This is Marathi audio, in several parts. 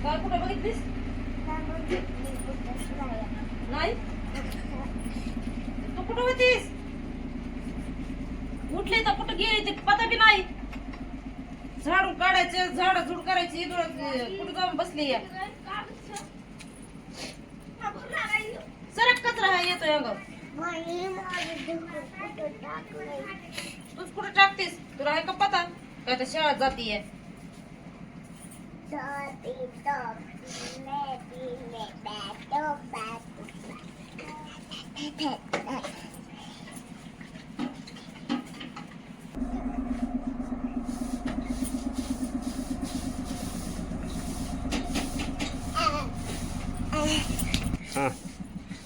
काय कुठं बघितलीस नाही तू कुठं होतीस उठले तर कुठं गेली ते पता बी नाही झाडून काढायचे झाडाझूड करायची कुठं जाऊन बसली या सरक कचरा हा येतोय अंग तूच कुठं टाकतेस तुला आहे का पता काय तर शाळेत जातीये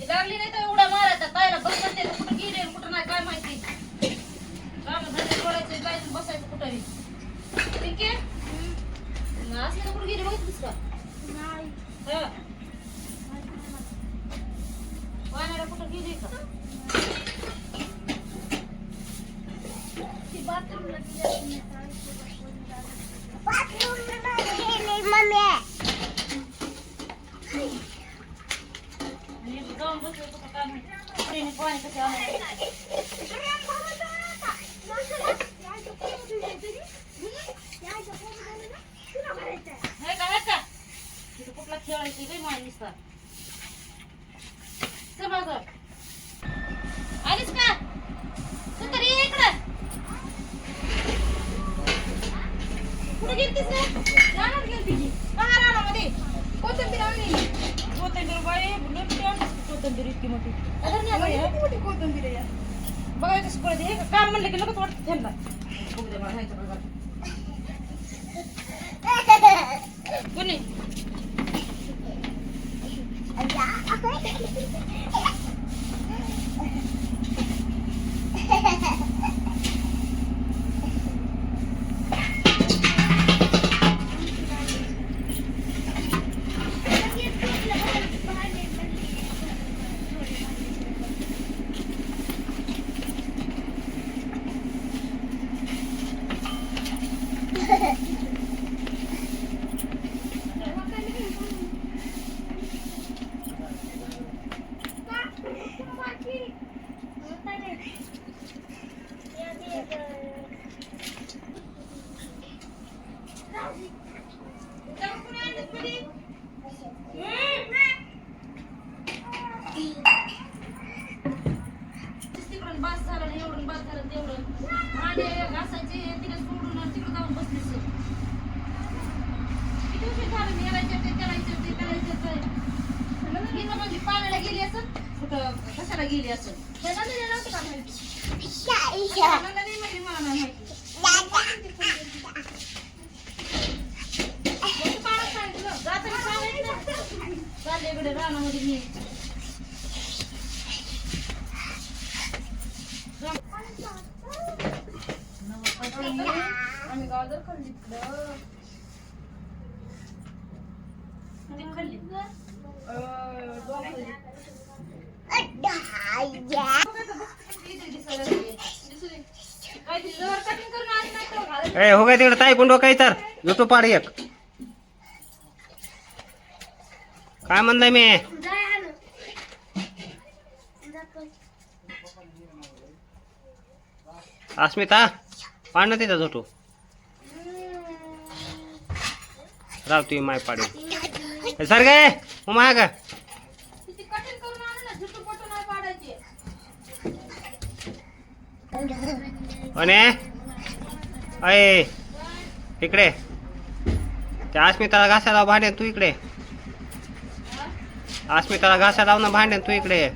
लागली नाही तर एवढा मारायचा ताईला बस करते कुठं गेले कुठं नाही काय माहिती काम धंदे सोडायचे जायचं बसायचं कुठं ठीक आहे असं तर कुठं गेली बघितलीस का पाण्याला कुठं गेली का जाऊन बसले कुठं काय माहिती पाणी कसं आणायचं कुठला खेळायची काही माहिती दिसतात आलीस का तू तरी ये इकडं कुठे गेलतीस रानात गेलती का रानामध्ये कोथिंबीर आणली कोथिंबीर बाई कोथिंबीर इतकी मोठी मोठी कोथिंबीर आहे बघा कसं पडते हे काम म्हणलं की लगेच वाटतं त्यांना बघू मला कोणी तिकडून बस झालं एवढून बस झालं तेवढं भांडे घासायचे तिला सोडून तिकडे जाऊन बसलीस किती उशीर झालं मी म्हणजे पाण्याला गेली असं कुठं कशाला गेली असं मला नाही माहिती चालले इकडे रानामध्ये मी आम्ही गाजर खाल्ली खाल्ली हो गया तिकडे ताई कुंडो काही तर युट्यूब पाड एक काय म्हणलाय मी अस्मिता पाड ना तिथं झोटू राव तुम्ही माय पाडे सर गे माय का अने अय इकडे त्या अस्मिताला घासा लाव भांड्यान तू इकडे अस्मिताला घासा लाव ना भांड्यान तू इकडे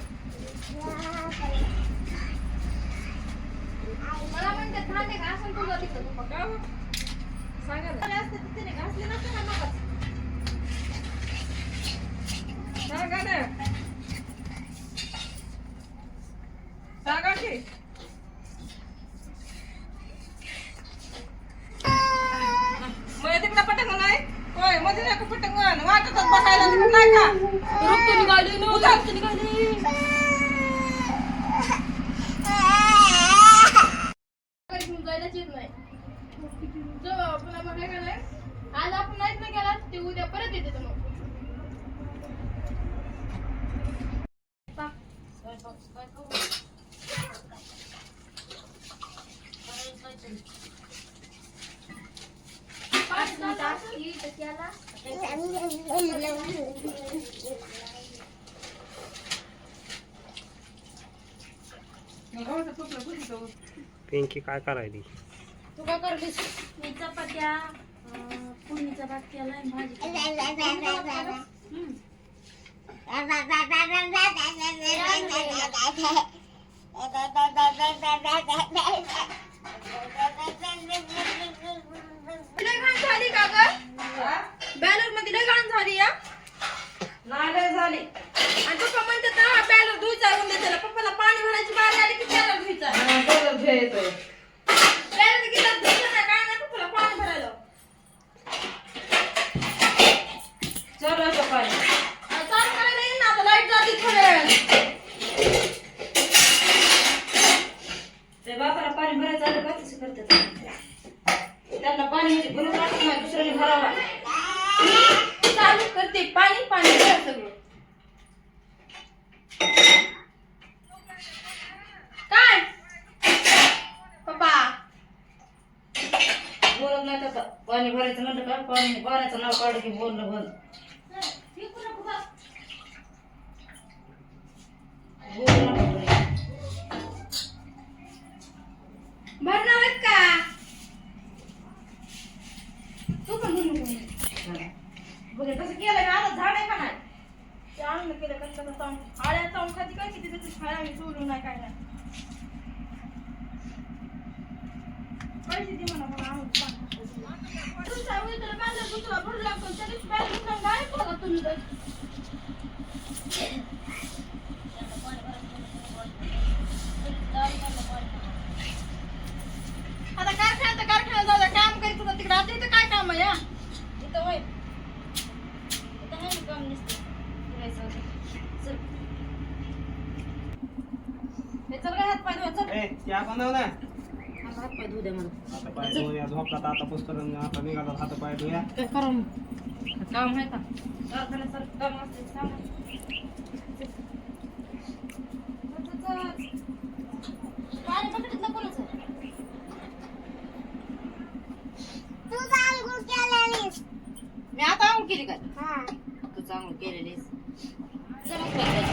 आज आपण नाहीत ना गेला ते उद्या परत येते मग. पिंकी काय करायली? तू काय करलीस? मी चपात्या फोडणीचा भात केलाय आणि भाजी लय घाण झाली का ग? बॅलर मध्ये लय घाण झाली या. नाही झाली. आणि पप्पा म्हणतात ना बॅलर धुयचा म्हणते त्याला. पप्पाला पाणी भरायची बारी आली की बॅलर धुयचा. बॅलर गेला धुयचं नाही काय नाही पप्पाला पाणी भरायला. चल पाणी आणि चालू करायला येईल ना आता लाईट जाते थोड्या वेळाने. ते बापाला पाणी भरायचं आलं का तसं करतात. त्यांना पाणी म्हणजे भरून वाटत नाही दुसऱ्याने भरावा. चालू करते पाणी पाणी भरा सगळं. काय पप्पा बोलत नाही आता. पाणी भरायचं म्हणलं का पाणी पाण्याचं नाव काढ की बोलणं बंद. बोलू नका तुम्ही. भरणार आहेत का? तू पण म्हणू नको. बघ कसं केलं ना आता झाड आहे का नाही ते आणलं केलं कसं कसं आळ्या चावून खाती काय किती त्याची खायला आम्ही सोडून नाही काय नाही. पैसे दे म्हणा मला आणून तुमच्या वेळेला बाजार दुसरा भरू लागतो त्यानेच बाहेर दुकान काय बघा तुम्ही तर. आता कारखान्यात जाऊ द्या काम करीत होता तिकडे. आता इथं काय काम आहे या? इथं होय इथं आहे ना काम नसतं फिरायचं होतं. चल हे चल काय हात पाय धुवा चल. ए त्या बनव ना. आता हात पाय धुऊ द्या मला. आता पाय धुया झोपतात आता पुस्तक आता निघाला हात पाय धुया. काय करू मग? काम आहे का? कारखान्यासारखं काम असते सांगा. पाणी बकेटला कोणाचं? मी आता आंघोळ केली काय? तू चांगलं केलेलीस. चमक